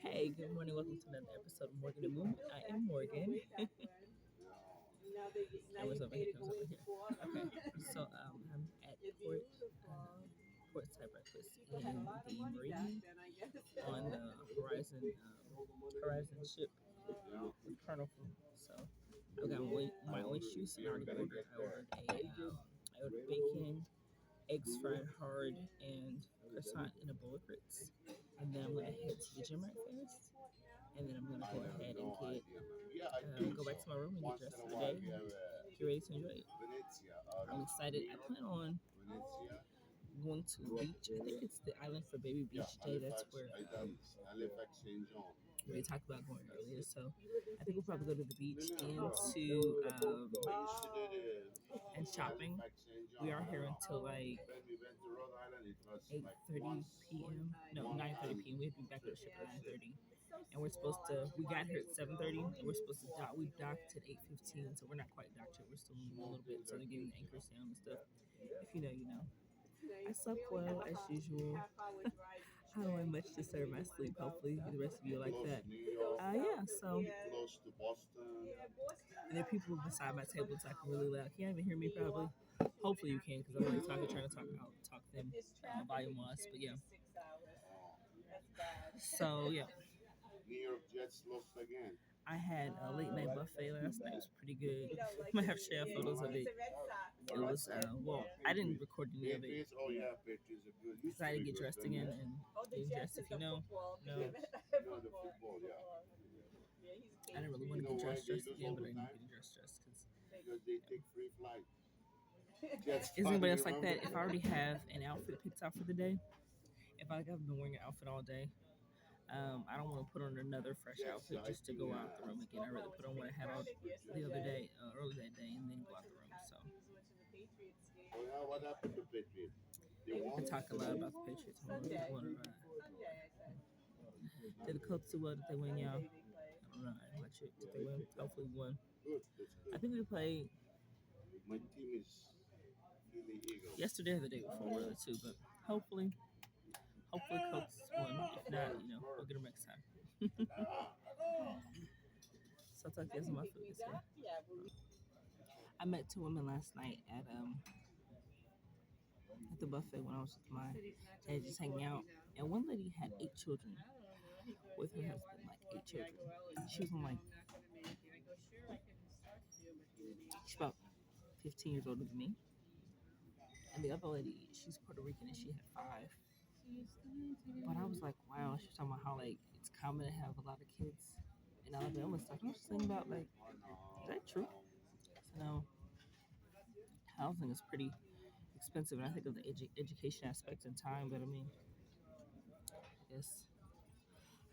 Hey, good morning. Welcome to another episode of Morgan and Movement. I am Morgan. Camera's over here. Comes over here. Okay, so I'm at Port Cypress in the Meridian on the Horizon ship with Carnival. So I got my own shoes. And I already ordered. I ordered bacon, eggs fried hard, and croissant in a bowl of grits. And then I'm gonna head to the gym right fast. And then I'm gonna go ahead and go back to my room and get dressed for the day. Get ready to enjoy it. I'm excited. I plan on going to the beach. I think it's the Island for Baby Beach Day. That's where we talked about going earlier. So I think we'll probably go to the beach and shopping. We are here until like 8:30 p.m. No, 9:30 p.m. We have to be back at the ship at 9:30. And we got here at 7:30 and we're supposed to dock. We docked at 8:15, so we're not quite docked yet. We're still moving a little bit, so they're getting the anchors down and stuff. If you know, you know. I slept well as usual. I don't have much to serve my sleep. Hopefully, the rest of you are like that. Yeah, so. And there are people beside my table talking really loud. Can't even hear me probably. Hopefully you can, because I'm only trying to talk them volume wise. But yeah. So yeah. New York Jets lost again. I had a late night buffet last night. It was pretty good. I might have to share photos of it. It was I didn't record any of it because I didn't get dressed again. And getting dressed, if you know, I didn't really want to get dressed again, but I ended up getting dressed because they take free flight. Is anybody else like that? If I already have an outfit picked out for the day, if I've been wearing an outfit all day, I don't want to put on another fresh outfit just to go out the room again. I'd rather put on what I had on the other day, early that day, and then go out the room. So. What happened to Patriots? We can talk a lot about the Patriots. Did the Colts do well? Did they win, y'all? I don't know. I didn't watch it. Did they win? Hopefully, we won. I think we played. My team is yesterday or the day before, really, too. But hopefully Colts won. If not, we'll get them next time. So I'll talk to you guys about my food this way. I met two women last night at the buffet when I was with my dad just hanging out, and one lady had 8 children with her husband, like 8 children. She was like, she's about 15 years older than me, and the other lady, she's Puerto Rican and she had 5. But I was like, wow, she was talking about how like it's common to have a lot of kids in Alabama and stuff. I was just thinking about like, is that true? So now, housing is pretty expensive, and I think of the education aspect and time. But I mean,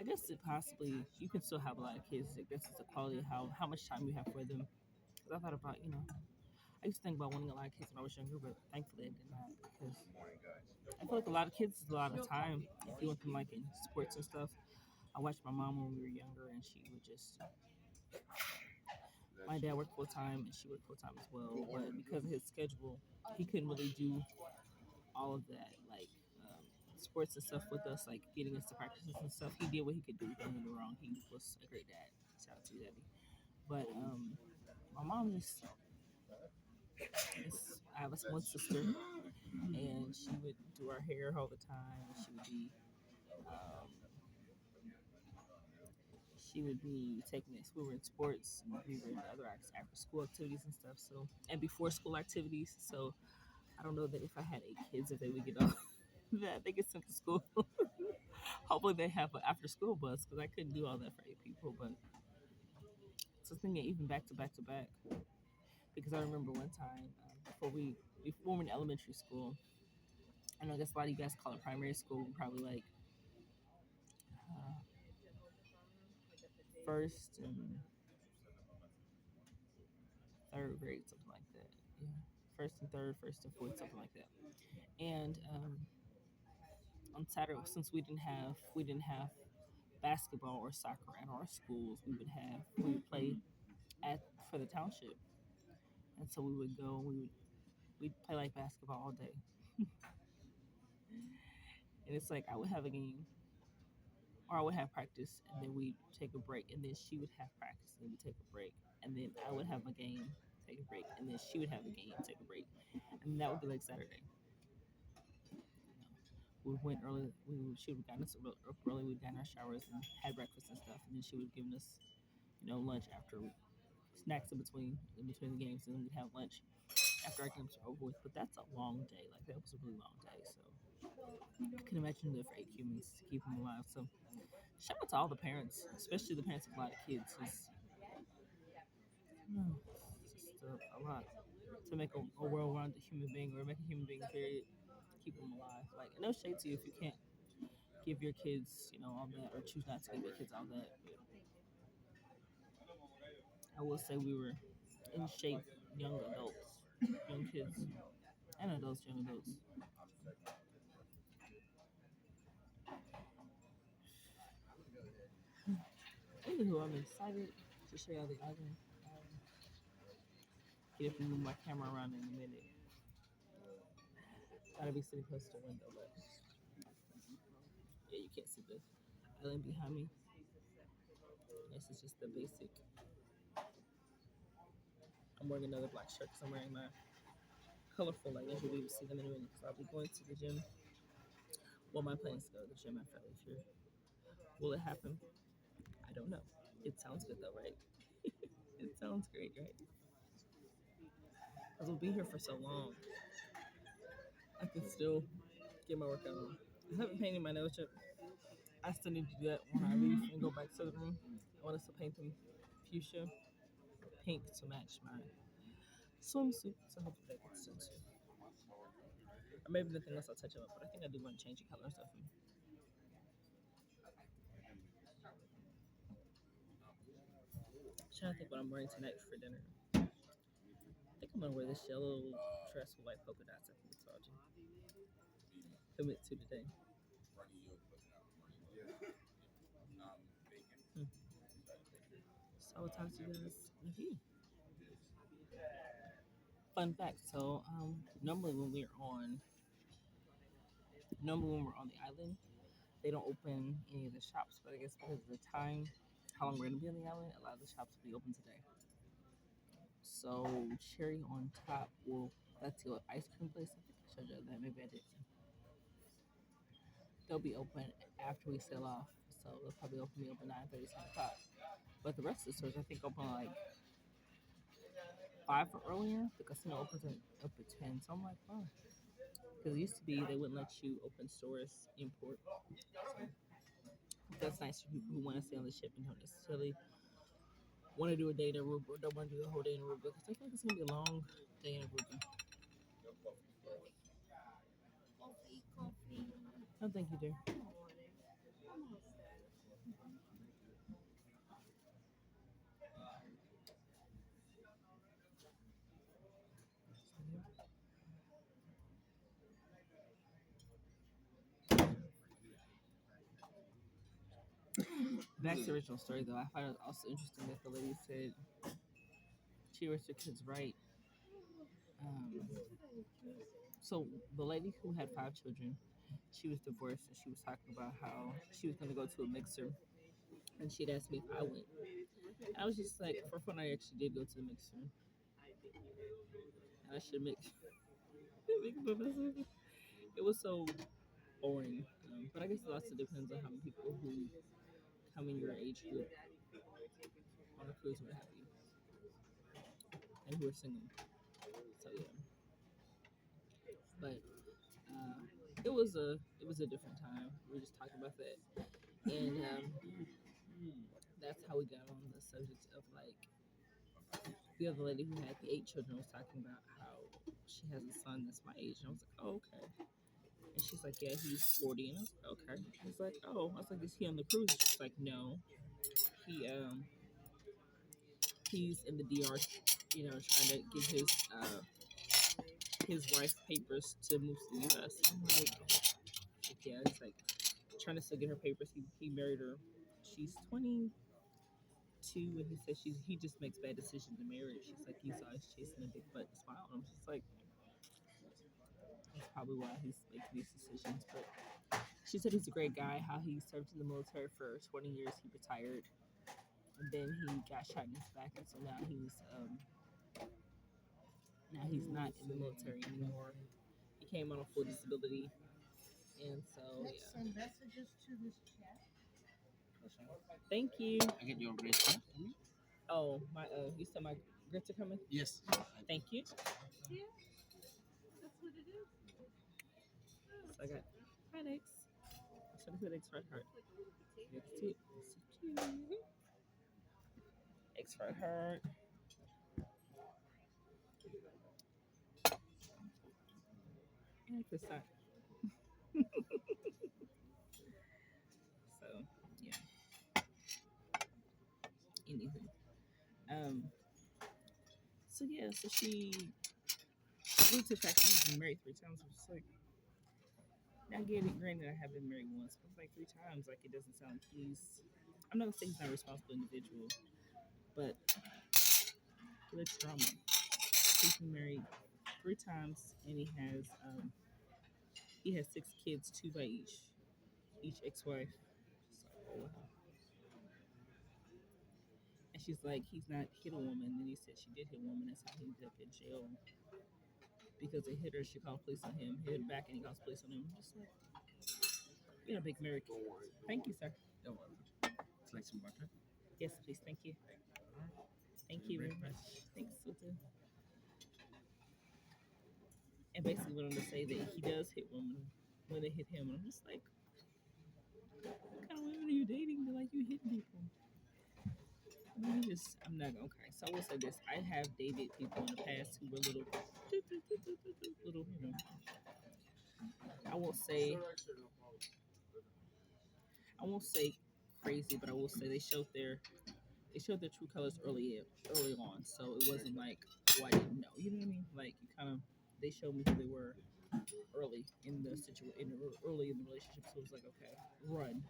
I guess it possibly you can still have a lot of kids. I guess it's the quality of how much time you have for them. Because I thought about I used to think about wanting a lot of kids when I was younger, but thankfully I did not because I feel like a lot of kids is a lot of time if you want them like in sports and stuff. I watched my mom when we were younger, and she would just. My dad worked full time, and she worked full time as well. But because of his schedule, he couldn't really do all of that, like sports and stuff with us, like getting us to practices and stuff. He did what he could do. Don't get me wrong, he was a great dad. Shout out to you, Daddy. But my mom just. I have one sister, and she would do our hair all the time. She would be taking us. We were in sports, and we were in other after school activities and stuff. So, and before school activities. So, I don't know that if I had 8 kids, if they would get off that they get sent to school. Hopefully, they have an after school bus because I couldn't do all that for 8 people. But so thinking even back to back to back, because I remember one time before we were in elementary school. I know that's a lot of you guys call it primary school. Probably like first and third grade, something like that. Yeah, first and third, first and fourth, something like that. And on Saturday, since we didn't have basketball or soccer at our schools, we would play for the township, and so we would go. We'd play like basketball all day, and it's like I would have a game or I would have practice and then we'd take a break, and then she would have practice and we'd take a break, and then I would have a game, take a break, and then she would have a game, take a break, and that would be like Saturday. We went early. She would have gotten us up early. We'd gotten our showers and had breakfast and stuff, and then she would have given us, lunch after, snacks in between the games, and then we'd have lunch after our games were over with. But that's a long day. Like that was a really long day. So I can imagine the for 8 humans to keep them alive. So shout out to all the parents, especially the parents of a lot of kids. It's just a lot to make a well-rounded human being, or make a human being period. Keep them alive. Like no shade to you if you can't give your kids, all that, or choose not to give your kids all that. I will say we were in shape, young adults, young kids, and adults, young adults. Anywho, I'm excited to show y'all the island. Get up and move my camera around in a minute. Gotta be sitting close to the window, but yeah, you can't see the island behind me. This is just the basic. I'm wearing another black shirt because I'm wearing my colorful leggings. You'll be able to see them in a minute because I'll be going to the gym. Well, my plan is to go to the gym after I leave here. Will it happen? I don't know. It sounds good though, right? It sounds great, right? Because we'll be here for so long. I can still get my workout on. I haven't painted my nails yet. I still need to do that when I leave and go back to the room. I want us to paint them fuchsia pink to match my swimsuit. So hopefully that gets done too. Or maybe nothing else I'll touch up, but I think I do want to change the color and stuff. I'm trying to think what I'm wearing tonight for dinner. I think I'm gonna wear this yellow dress with white polka dots. I think it's all commit to today. Hmm. So I will talk to you guys in a few. Fun fact. So normally when we're on the island, they don't open any of the shops. But I guess because of the time, how long we're gonna be on the island, a lot of the shops will be open today. So cherry on top. Well, that's the ice cream place. I think I showed you that. Maybe I did. They'll be open after we sail off. So they'll probably open 9:30, 10 o'clock. But the rest of the stores, I think, open like 5 or earlier. The casino opens up at 10. So I'm like, oh. Because it used to be they wouldn't let you open stores in port. So that's nice for people who want to stay on the ship and don't necessarily want to do a day in Aruba or don't want to do the whole day in Aruba. Because I feel like it's going to be a long day in Aruba. Oh, thank you, dear. Back to the original story, though, I find it also interesting that the lady said she raised her kids right. Um, so the lady who had 5 children, she was divorced, and she was talking about how she was going to go to a mixer, and she'd asked me if I went. I was just like, for fun, I actually did go to the mixer, and I should make make a bit myself. It was so boring, but I guess it also depends on how many people who come in your age group on a cruise or what have you, and who are single. So yeah, but uh, it was a different time. We were just talking about that, and that's how we got on the subject of like the other lady who had the 8 children was talking about how she has a son that's my age, and I was like, oh okay. And she's like, yeah, he's 40, and I was like, okay. He's like, oh, I was like, is he on the cruise? She's like, no, he he's in the DR, trying to get his wife's papers to move to the US. I'm like, yeah, it's like trying to still get her papers. He married her. She's 22, and he says he just makes bad decisions in marriage. She's like, he's always chasing a big butt and smile. And I'm just like, that's probably why he's making these decisions. But She said he's a great guy. How he served in the military for 20 years. He retired, and then he got shot in his back, and so now he's not in the military anymore. He came on a full disability, and so Let's yeah. send messages to this chat. Thank you. I get your grades card. Oh my, you said my grits are coming. Yes. Thank you. Yeah, that's what it is. So I got X. So I put X right heart. That's it. So cute. X right heart. And this side. So yeah. Anywho. Um. So yeah. So she due to the fact that he's been married 3 times, I'm just like, now granted, I have been married once, but like 3 times, like it doesn't sound like he's. I'm not gonna say he's not a responsible individual, but the trauma. He's been married 3 times, and he has 6 kids, 2 by each ex-wife. Just like, oh wow. And she's like, he's not hit a woman. And then he said she did hit a woman. That's how he ended up in jail because they hit her. She called police on him. He hit her back, and he calls police on him. I'm just like, you're a big miracle. Thank you, sir. Don't worry. It's like some butter. Yes, please. Thank you. Thank you very much. Thanks, Suta. And basically went on to say that he does hit women when they hit him. And I'm just like, what kind of women are you dating that like you hit people? I mean, I'm not gonna. Okay, so I will say this: I have dated people in the past who were little, little. I won't say crazy, but I will say they showed their true colors early on. So it wasn't like, oh, I didn't know. You know what I mean? Like you kind of they showed me who they were early in the situation, early in the relationship. So it was like, okay, run,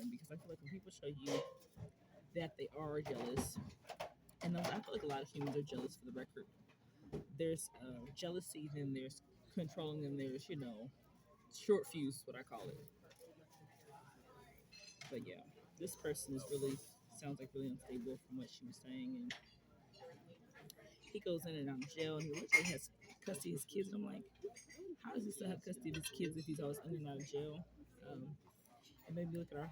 because I feel like when people show you that they are jealous, and I feel like a lot of humans are jealous. For the record, there's jealousy, then there's controlling, and there's short fuse, what I call it. But yeah, this person is really sounds like really unstable from what she was saying, and he goes in and out of jail, and he literally has custody of his kids. And I'm like, how does he still have custody of his kids if he's always in and out of jail? It made me look at our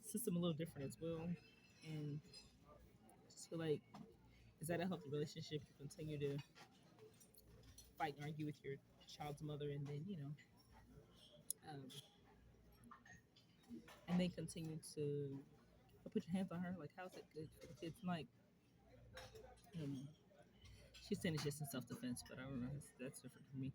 system a little different as well, and just feel like, is that a healthy relationship? You continue to fight and argue with your child's mother, and then um, and then continue to put your hands on her. Like, how's it good for the kids? Like, I don't know. She's saying it's just in self defense, but I don't know. That's different for me.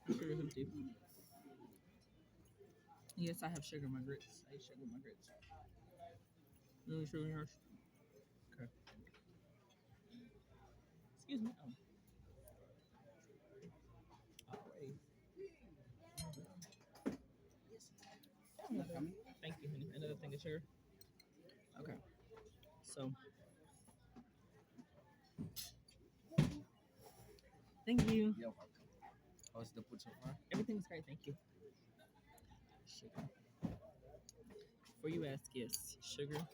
Sugar empty. Yes, I have sugar in my grits. I eat sugar in my grits. Really sugar in yours? Okay. Excuse me. Oh. Alright. Thank you, honey. Another thing of sugar. Okay. So, thank you. You're welcome. How's the food so far? Everything's great. Thank you. Sugar. Before you ask, yes, sugar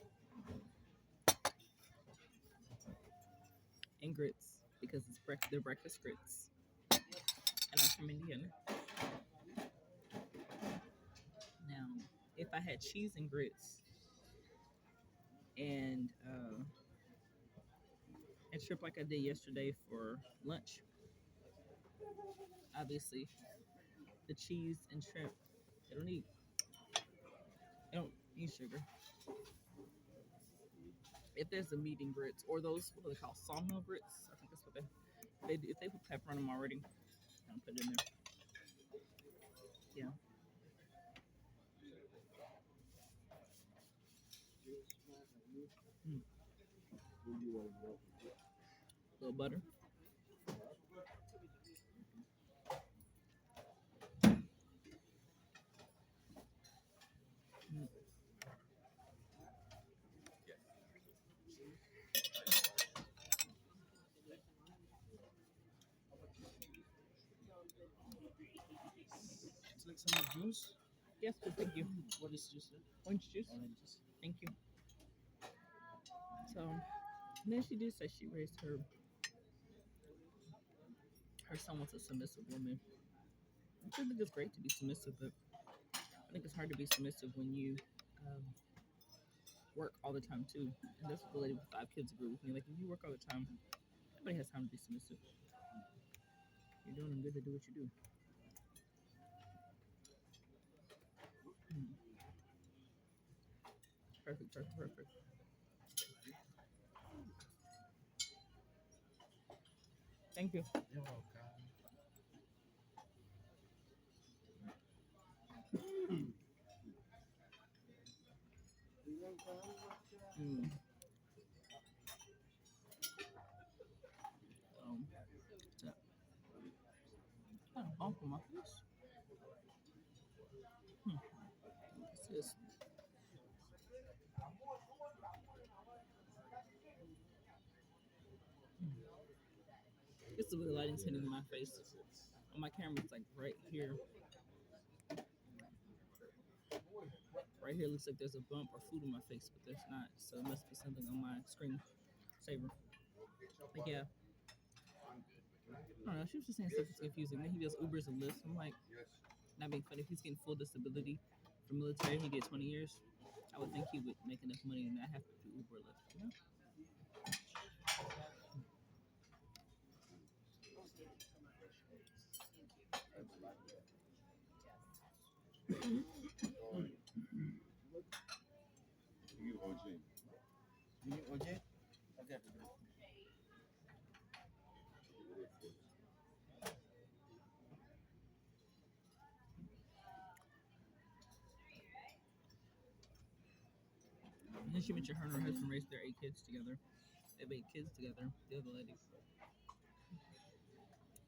and grits because they're breakfast grits, and I'm from Indiana. Now, if I had cheese and grits and a trip like I did yesterday for lunch, obviously the cheese and shrimp they don't need sugar. If there's a meat and grits or those what do they call sawmill grits, I think that's what they do. If they put pepper on them already, I'll put it in there. Yeah. Mm. A little butter. It's like some juice. Yes, please, thank you. What is juice? Orange juice. Orange juice. Thank you. So, and then she did say she raised her son was a submissive woman. I think it's great to be submissive, but I think it's hard to be submissive when you um, work all the time too. And that's what the lady with 5 kids agree with me. Like if you work all the time, nobody has time to be submissive. You're doing good to do what you do. Mm. Perfect, perfect, perfect. Thank you. You're welcome. Mm. Yeah. Kind of bump on my face. What's this? It's the way the lighting's hitting my face. On my camera, it's like right here. Right here looks like there's a bump or food on my face, but there's not. So it must be something on my screen saver. Like yeah. I don't know. She was just saying stuff that's confusing. Then he does Ubers and Lyfts. I'm like, not being funny. If he's getting full disability from military, he did 20 years. I would think he would make enough money to not have to do Uber or Lyft. You know? You OJ. You need OJ? I got it. And then she mentioned her and her husband raised their 8 kids together. They have 8 kids together, the other lady.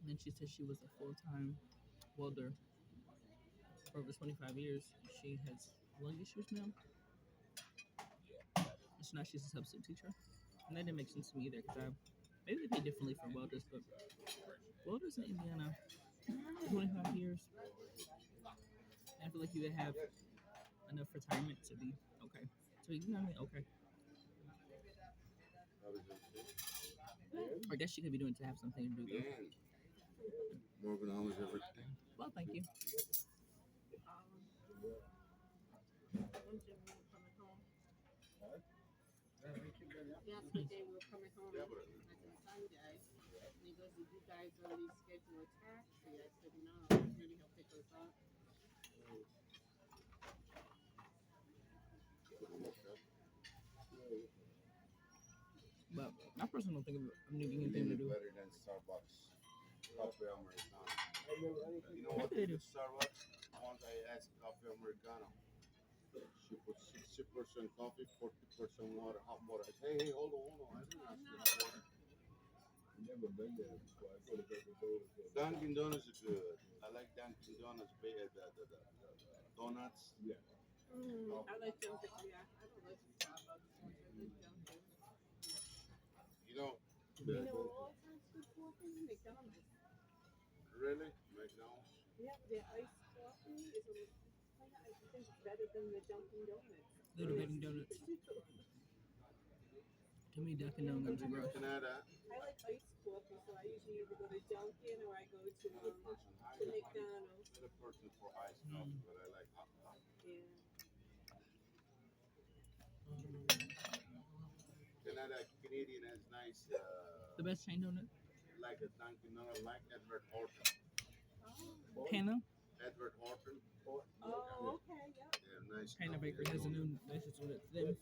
And then she said she was a full-time welder for over 25 years. She has lung issues now. So now she's a substitute teacher. And that didn't make sense to me either because maybe they pay differently for welders, but welders in Indiana, 25 years. And I feel like you would have enough retirement to be okay. So you know what I mean? Okay. Or I guess she could be doing to have something to do with it. Morgan, how was everything? Well, thank you. Yesterday we were coming home like on Sunday, and he goes, "Did you guys already schedule a taxi?" I said, "No, maybe he'll pick us up." But I personally don't think I'm needing anything to do. Better than Starbucks. Coffee Americano. You know what They do. Starbucks? Once I asked Coffee Americano. She put 60% coffee, 40% water, hot water. I said, hey, hold on. I didn't ask you hot water. Never been there before. I go to Dunkin' Donuts is good. I like Dunkin' Donuts. The donuts. Yeah. I like them, but yeah, I don't like Starbucks. I like Dunkin'. You know, You know what all sounds good coffee? McDonald's. really? McDonald's? Yeah, their iced coffee is I think it's better than the Dunkin' Donuts. Little Dunkin' Donuts. To me, Dunkin' Donuts are gross. Canada. I like iced coffee, so I usually either go to Dunkin' or I go to Another person. McDonald's. Another person for iced coffee, but I like hot coffee. Yeah. Canada, Canadian has nice, The best chain donut? like a Dunkin' Donuts, like Edward Horton. Oh. Hannah. Edward Horton. Oh, okay, yep. Yeah, nice. Hannah coffee. Bakery has a new delicious one. It's them.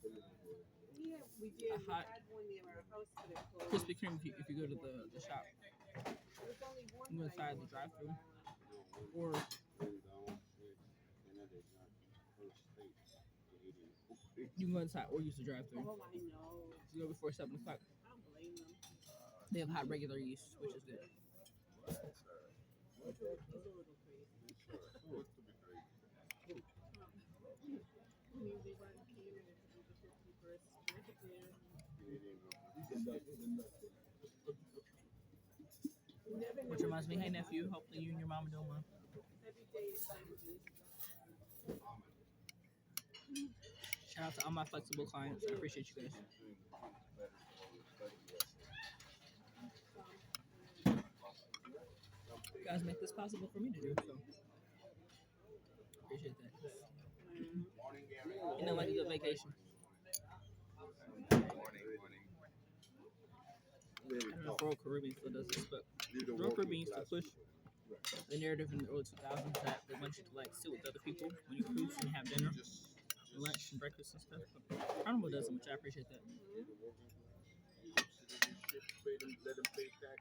Yeah, we did. A We hot had one near our house, but it closed. Krispy Kreme if you go to the shop. There's only one You go that I inside the go drive-thru. to. Or Canada is not first state. Canadian. you can go inside or use the drive-thru. Oh, I know. You go before 7 o'clock. I don't blame them. They have hot regular yeast, which is good. He's a little crazy. Sure. Good to be great. We usually run Canada to do the 51st birthday. Canadian. Never Which know Reminds me, hey nephew, hopefully you and your mama doing well. Every day is languages. Shout out to all my flexible clients. I appreciate you guys. You guys make this possible for me to do, so appreciate that. You know, like a good vacation. I don't know if Royal Caribbean still does this, but Royal Caribbean used to push the narrative in the early 2000s that they want you to like sit with other people when you cruise and have dinner, and lunch and breakfast and stuff. But Carnival doesn't, which I appreciate that. Let them pay tax.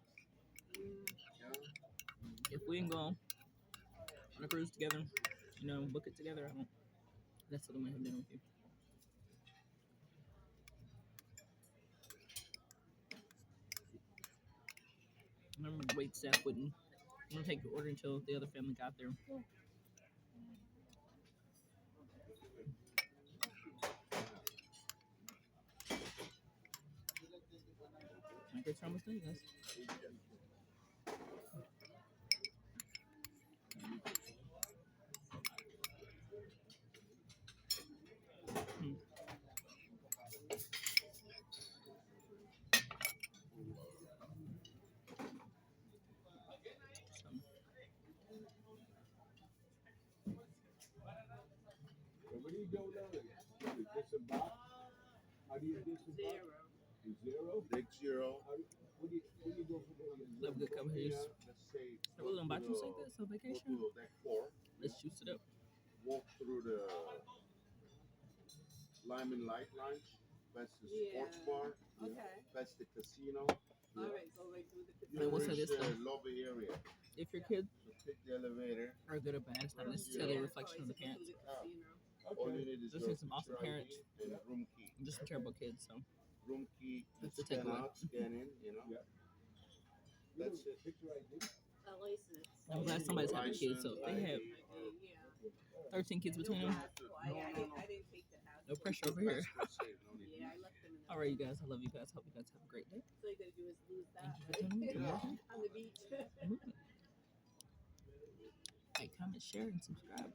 If we can go on a cruise together, you know, book it together, I don't necessarily want to have dinner with you. I remember the wait staff wouldn't want to take your order until the other family got there. My great time was done, guys. What do you go down there? Disembowel? How do you disembowel? Zero. Big zero. What do you go for there? Love a good couple of years. Let's say. I really don't buy you like that, so Go vacation. to deck 4. Let's juice it up. Walk through the Lyman Light Lounge. Past the sports Yeah. bar. Okay. Past the casino. All right, go right through the You Wait, what's reach that, this the stuff? lobby area. If your kids So take the elevator. are good or bad, it's not necessarily a reflection of the parents. All you need is Just your need some awesome picture parents. ID and a room key. I'm just some terrible kids, so Room key. That's the Scan takeaway. out, scan in. You know. Yeah. That's it. Picture ID? A license. I'm glad somebody's having kids. So if they have Yeah. 13 kids between them, I didn't take the house. no pressure over here. Yeah, I left them in the All right, you guys. I love you guys. Hope you guys have a great day. So you gotta do is lose that. Thank you for tuning in to right? Morgan On the beach. Movement. Like, comment, share, and subscribe.